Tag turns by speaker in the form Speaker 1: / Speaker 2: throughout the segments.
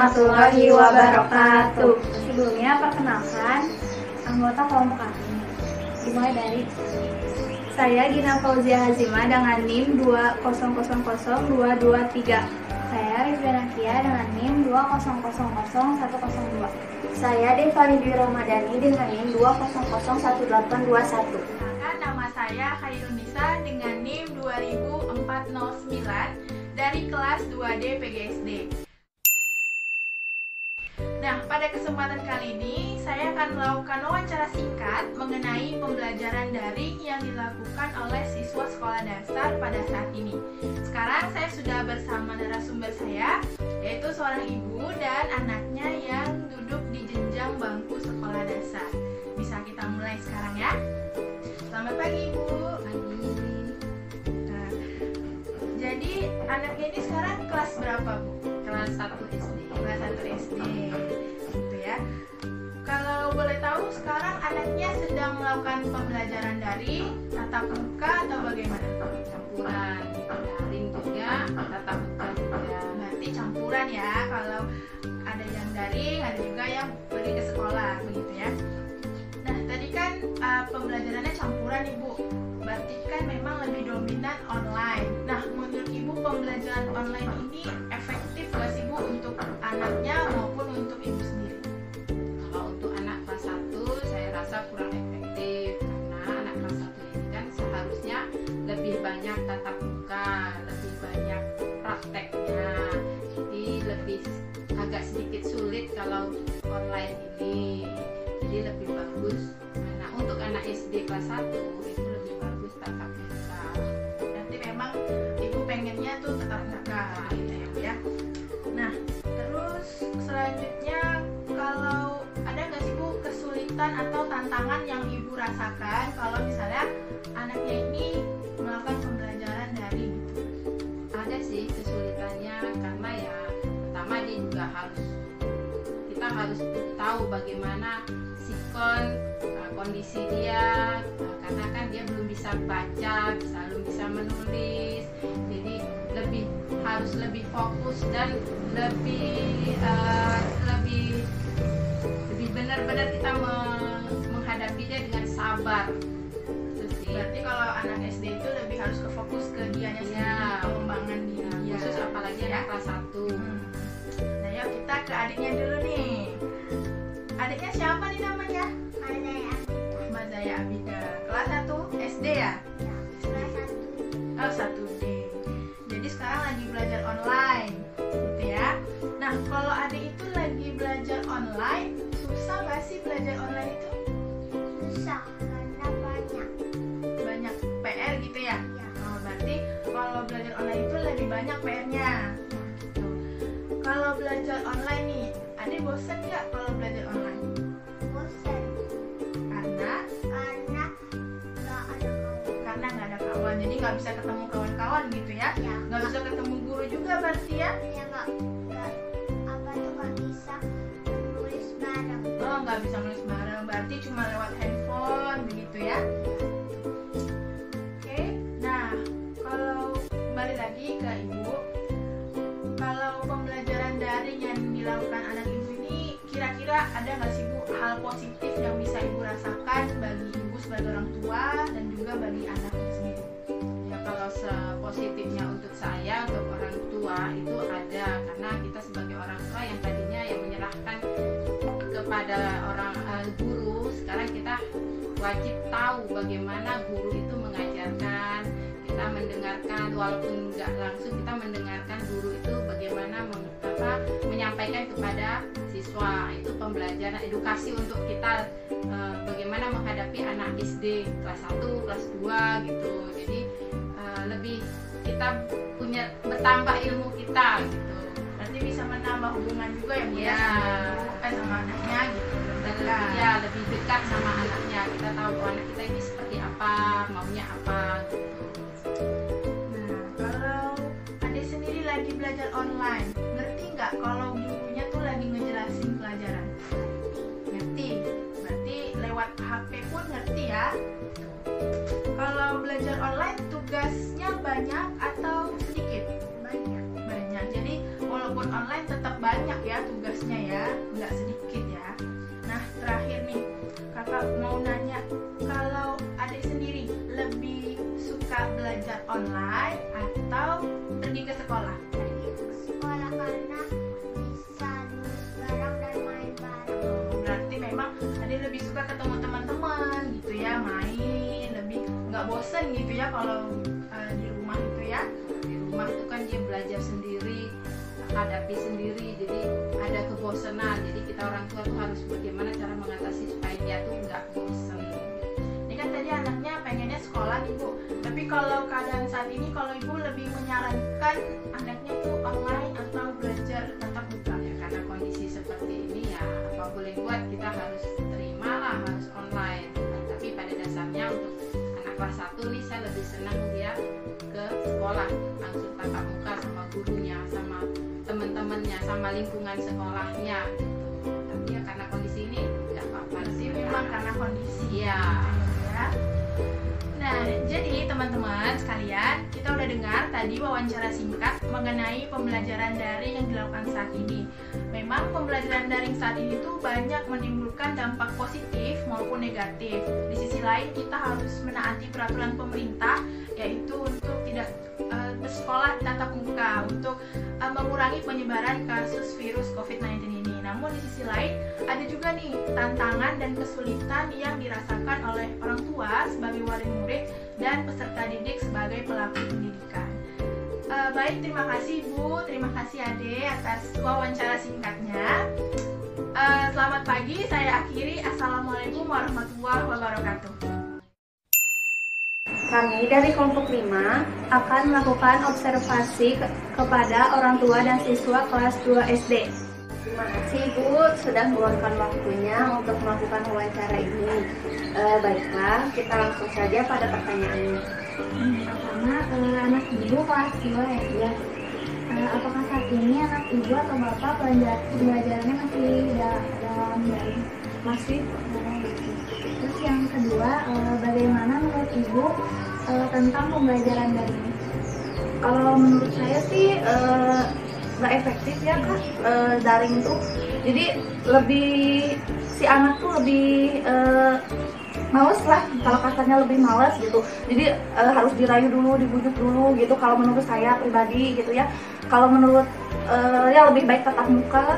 Speaker 1: warahmatullahi wabarakatuh. Sebelumnya perkenalkan anggota kelompok kami. Dimulai dari saya Gina Fauzia Hazimah dengan NIM 2000223. Saya Rizwana Kia dengan NIM 2000102.
Speaker 2: Saya Devani Dwi Ramadhani dengan NIM 2001821.
Speaker 3: Nama saya Khairunisa dengan NIM 20409 dari kelas 2D PGSD. Nah, pada kesempatan kali ini saya akan melakukan wawancara singkat mengenai pembelajaran daring yang dilakukan oleh siswa sekolah dasar pada saat ini. Sekarang saya sudah bersama narasumber saya, yaitu seorang ibu dan anaknya yang duduk di jenjang bangku sekolah dasar. Bisa kita mulai sekarang ya? Selamat pagi Ibu. Pagi. Nah, jadi anaknya ini sekarang kelas berapa Bu?
Speaker 4: Kelas 1 SD.
Speaker 3: Kelas 1 SD. Gitu ya. Kalau boleh tahu sekarang anaknya sedang melakukan pembelajaran daring, tatap muka atau bagaimana?
Speaker 4: Campuran daring juga, tatap muka juga.
Speaker 3: Berarti campuran ya. Kalau ada yang daring, ada juga yang pergi ke sekolah, begitu ya. Nah, tadi kan pembelajarannya campuran Ibu. Berarti kan memang lebih dominan online. Nah, menurut Ibu pembelajaran online ini efektif nggak sih Bu untuk anaknya maupun untuk Ibu sendiri?
Speaker 4: Kalau untuk anak kelas 1 saya rasa kurang efektif karena anak kelas 1 ini kan seharusnya lebih banyak tatap muka, lebih banyak prakteknya. Jadi lebih agak sedikit sulit kalau online ini. Jadi lebih bagus. Nah, untuk anak SD kelas 1 itu lebih bagus tatap muka.
Speaker 3: Berarti memang Ibu pengennya tuh tetap muka gitu ya Bu ya. Nah, terus selanjutnya kalau ada nggak sih Bu kesulitan atau tantangan yang Ibu rasakan kalau misalnya anaknya ini melakukan pembelajaran daring gitu?
Speaker 4: Ada sih kesulitannya karena ya pertama dia juga kita harus tahu bagaimana kondisi dia, karena kan dia belum bisa baca, belum bisa menulis, jadi harus lebih fokus dan lebih benar-benar kita menghadapi dia dengan sabar.
Speaker 3: Berarti kalau anak SD itu lebih harus fokus ke dianya sendiri, pengembangan dia.
Speaker 4: Khusus apalagi anak kelas 1.
Speaker 3: Nah, yuk kita ke adiknya dulu nih. Adiknya siapa nih namanya? Mazaya Abida. Kelas 1 SD ya?
Speaker 2: Kelas 1.
Speaker 3: Oh, 1D. Jadi sekarang lagi belajar online, gitu ya. Nah, kalau adik itu lagi belajar online, susah nggak sih belajar online itu?
Speaker 2: Susah karena
Speaker 3: Banyak PR gitu ya?
Speaker 2: Ya.
Speaker 3: Oh, berarti kalau belajar online itu lebih banyak PR-nya. Kalau belajar online nih, adik bosan nggak kalau belajar online?
Speaker 2: bosan
Speaker 3: Karena nggak ada kawan, jadi nggak bisa ketemu kawan-kawan gitu ya?
Speaker 2: Ya.
Speaker 3: Nggak bisa ketemu guru juga berarti ya?
Speaker 2: nggak bisa menulis bareng.
Speaker 3: Oh, nggak bisa nulis bareng, berarti cuma lewat handphone begitu ya? Oke, nah kalau balik lagi ke Ibu, kalau pembelajaran daring yang dilakukan anak Ibu ini, kira-kira ada nggak sih Bu hal positif yang bisa Ibu rasakan bagi Ibu sebagai orang tua dan juga bagi anaknya sendiri?
Speaker 4: Ya, kalau positifnya untuk saya, untuk orang tua itu ada, karena kita sebagai orang tua yang tadinya yang menyerahkan kepada orang guru, sekarang kita wajib tahu bagaimana guru itu mengajarkan. Kita mendengarkan, walaupun nggak langsung, kita mendengarkan guru itu bagaimana menyampaikan kepada siswa. Itu pembelajaran edukasi untuk kita bagaimana menghadapi anak SD kelas 1, kelas 2 gitu. Jadi lebih kita punya bertambah ilmu kita gitu.
Speaker 3: Berarti bisa menambah hubungan juga ya Bu
Speaker 4: Ya.
Speaker 3: sama anaknya gitu.
Speaker 4: Ya, lebih dekat sama anaknya. Kita tahu anak kita ini seperti apa, maunya apa gitu.
Speaker 3: Nah, kalau adik sendiri lagi belajar online, ngerti nggak kalau gurunya tuh lagi ngejelasin pelajaran? Ngerti. Berarti lewat HP pun ngerti ya? Kalau belajar online tugasnya banyak atau sedikit?
Speaker 2: Banyak.
Speaker 3: Banyak. Jadi walaupun online tetap banyak ya tugasnya ya, nggak sedikit ya. Nah terakhir nih, kakak mau nanya, kalau adik sendiri lebih suka belajar online atau pergi ke sekolah?
Speaker 2: Sekolah karena bisa nulis bareng dan main bareng.
Speaker 3: Berarti memang adik lebih suka ketemu teman-teman gitu ya, main, lebih nggak bosen gitu ya kalau di rumah itu ya.
Speaker 4: Di rumah itu kan dia belajar sendiri, hadapi sendiri, jadi ada kebosanan. Jadi kita orang tua tuh harus bagaimana cara mengatasi supaya dia tuh nggak bosan.
Speaker 3: Ini kan tadi anaknya pengennya sekolah nih Bu, tapi kalau keadaan saat ini, kalau Ibu lebih menyarankan anaknya tuh online atau belajar tatap muka?
Speaker 4: Ya, karena kondisi seperti ini ya apa boleh buat, kita harus terima lah, harus online. Tapi pada dasarnya untuk anak kelas 1 nih saya lebih senang dia ke sekolah, langsung tatap muka sama gurunya, sama teman-temannya, sama lingkungan sekolahnya gitu. Tapi ya karena kondisi ini nggak apa-apa sih,
Speaker 3: Memang karena kondisi
Speaker 4: ya.
Speaker 3: ya. Nah, jadi teman-teman sekalian, kita udah dengar tadi wawancara singkat mengenai pembelajaran daring yang dilakukan saat ini. Memang pembelajaran daring saat ini tuh banyak menimbulkan dampak positif maupun negatif. Di sisi lain, kita harus menaati peraturan pemerintah, yaitu untuk tidak bersekolah tatap muka, untuk mengurangi penyebaran kasus virus COVID-19 ini. Namun di sisi lain, ada juga nih tantangan dan kesulitan yang dirasakan oleh orang tua sebagai wali murid dan peserta didik sebagai pelaku pendidikan. Baik, terima kasih Bu, terima kasih Ade atas wawancara singkatnya. Selamat pagi, saya akhiri. Assalamualaikum warahmatullahi wabarakatuh.
Speaker 1: Kami dari kelompok 5 akan melakukan observasi kepada orang tua dan siswa kelas 2 SD.
Speaker 5: Terima kasih Ibu sudah meluangkan waktunya untuk melakukan wawancara ini. Baiklah, kita langsung saja pada pertanyaannya.
Speaker 1: Pertama, anak ibu kelas 2 ya. Apakah saat ini anak ibu atau bapak pembelajarannya masih dalam daring?
Speaker 5: Masih?
Speaker 1: Terus yang kedua, bagaimana menurut ibu tentang pembelajaran daring?
Speaker 5: Kalau menurut saya sih nggak efektif ya Kak, daring tuh. Jadi lebih si anak tuh lebih males lah, kalau kasarnya lebih males gitu. Jadi harus dirayu dulu, dibujuk dulu gitu. Kalau menurut saya pribadi gitu ya. Kalau menurut ya lebih baik tatap muka lah.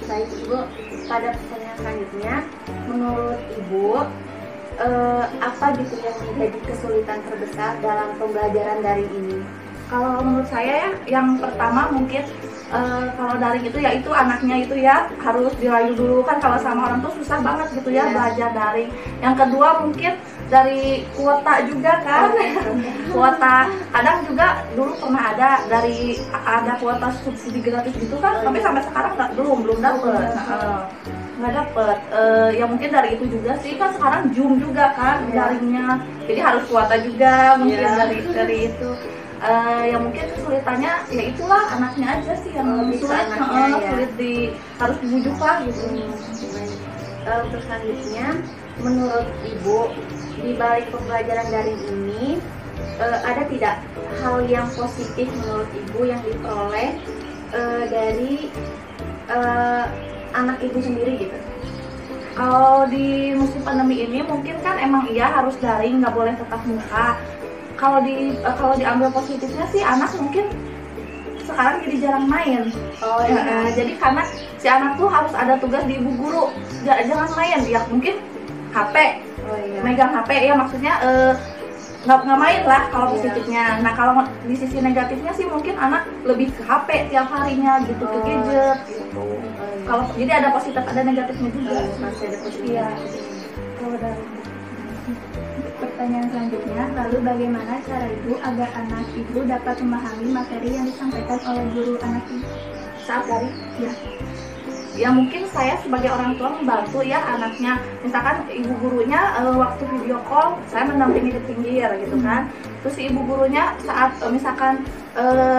Speaker 2: Baik Ibu, pada pertanyaan selanjutnya, menurut Ibu apa gitu yang menjadi kesulitan terbesar dalam pembelajaran daring ini?
Speaker 5: Kalau menurut saya ya, yang pertama mungkin kalau daring itu ya itu anaknya itu ya harus dirayu dulu kan, kalau sama orang tuh susah banget gitu ya belajar daring. Yang kedua mungkin dari kuota juga kan, kuota kadang juga dulu pernah ada kuota subsidi gratis gitu kan, tapi sampai sekarang belum dapet. Nggak dapet. Ya mungkin dari itu juga sih, kan sekarang Zoom juga kan daringnya, jadi harus kuota juga mungkin dari itu. Ya mungkin kesulitannya ya itulah anaknya aja sih yang sulit, harus dibujuk lah gitu.
Speaker 2: Untuk selanjutnya, menurut Ibu, di balik pembelajaran daring ini ada tidak hal yang positif menurut Ibu yang diperoleh dari anak Ibu sendiri gitu?
Speaker 5: Kalau di musim pandemi ini mungkin kan emang iya harus daring, nggak boleh tatap muka. Kalau diambil positifnya sih anak mungkin sekarang jadi jarang main. Jadi karena si anak tuh harus ada tugas di ibu guru, jangan main dia, mungkin HP, megang HP ya, maksudnya nggak main lah kalau positifnya. Nah kalau di sisi negatifnya sih mungkin anak lebih ke HP tiap harinya gitu, ke gadget gitu. Kalau jadi ada positif ada negatifnya juga.
Speaker 2: Masih ada positifnya.
Speaker 1: Kalau dari pertanyaan selanjutnya, lalu bagaimana cara ibu agar anak ibu dapat memahami materi yang disampaikan oleh guru anak ibu
Speaker 5: Saat daring
Speaker 1: ya?
Speaker 5: Ya mungkin saya sebagai orang tua membantu ya anaknya, misalkan ibu gurunya waktu video call saya mendampingi di pinggir gitu kan. Terus si ibu gurunya saat misalkan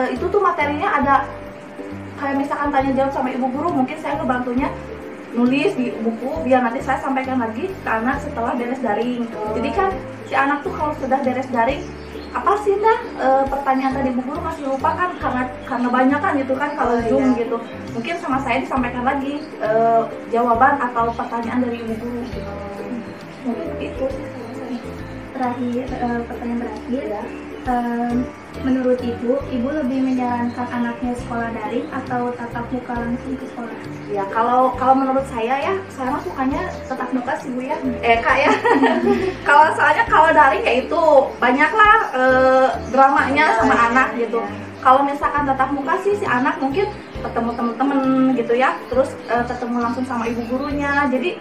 Speaker 5: itu tuh materinya ada kayak misalkan tanya jawab sama ibu guru, mungkin saya ngebantunya nulis di buku biar nanti saya sampaikan lagi ke anak setelah beres daring. Jadi kan si anak tuh kalau sudah beres daring apa sih dah pertanyaan tadi Bu Guru masih lupa kan, karena banyak kan gitu kan kalau Zoom gitu. Mungkin sama saya disampaikan lagi jawaban atau pertanyaan dari Ibu Guru gitu. Mungkin itu
Speaker 1: Terakhir, pertanyaan terakhir ya. Menurut Ibu lebih menyarankan anaknya sekolah daring atau tatap muka langsung ke sekolah?
Speaker 5: ya. Kalau menurut saya mah sukanya tetap muka sih Bu ya, Kak ya. Kalau daring ya itu banyaklah dramanya sama anak gitu. Kalau misalkan tatap muka sih si anak mungkin ketemu temen-temen gitu ya, terus ketemu langsung sama ibu gurunya, jadi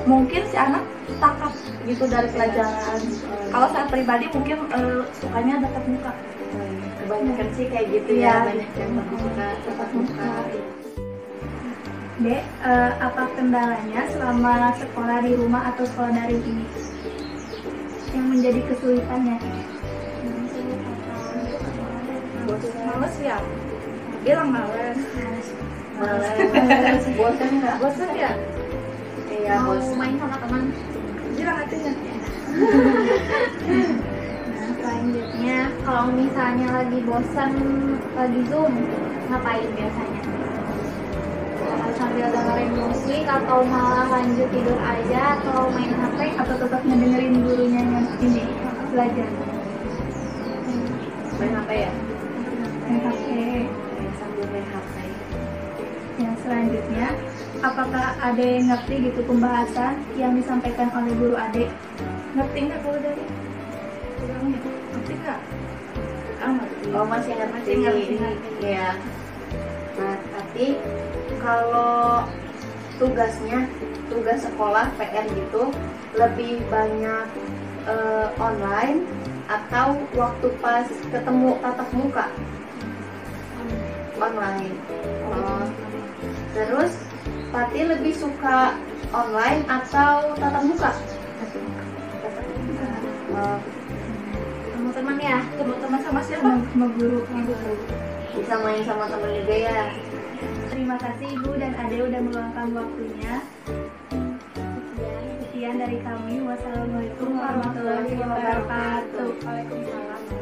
Speaker 5: mungkin si anak tangkap gitu dari pelajaran. Kalau saya pribadi mungkin sukanya tatap muka.
Speaker 2: Kebanyakan sih kayak gitu ya, banyak yang tatap muka.
Speaker 1: Dek, apa kendalanya selama sekolah di rumah atau sekolah daring ini? Yang menjadi kesulitannya?
Speaker 5: Males ya, bilang males.
Speaker 2: Bosan nggak?
Speaker 5: Bosan ya,
Speaker 2: Iya,
Speaker 1: Mau
Speaker 2: bosan.
Speaker 1: main sama teman?
Speaker 5: bilang aja.
Speaker 1: Nah, selanjutnya kalau misalnya lagi bosan lagi Zoom, ngapain biasanya? Sambil dengerin musik atau malah lanjut tidur aja atau main HP atau tetap ngedengerin gurunya yang ini belajar?
Speaker 2: Main HP ya?
Speaker 1: Main HP.
Speaker 2: Sambil main HP.
Speaker 1: Yang selanjutnya, apakah Ade ngerti gitu pembahasan yang disampaikan oleh guru Ade?
Speaker 5: Ngerti nggak kalau dari bilangnya? Ngerti nggak? Ngerti.
Speaker 2: Oh, masih ngerti.
Speaker 5: Ngerti.
Speaker 2: Iya. Nah, tapi kalau tugas sekolah PR gitu lebih banyak online atau waktu pas ketemu tatap muka? Online. Oh. Terus Pati lebih suka online atau tatap muka? Oh,
Speaker 1: Teman-teman ya,
Speaker 5: Teman-teman sama siapa?
Speaker 1: sama guru.
Speaker 2: bisa main sama temen juga ya.
Speaker 1: Terima kasih Ibu dan Ade udah meluangkan waktunya. Sekian dari kami. Wassalamualaikum warahmatullahi wabarakatuh.
Speaker 5: Waalaikumsalam.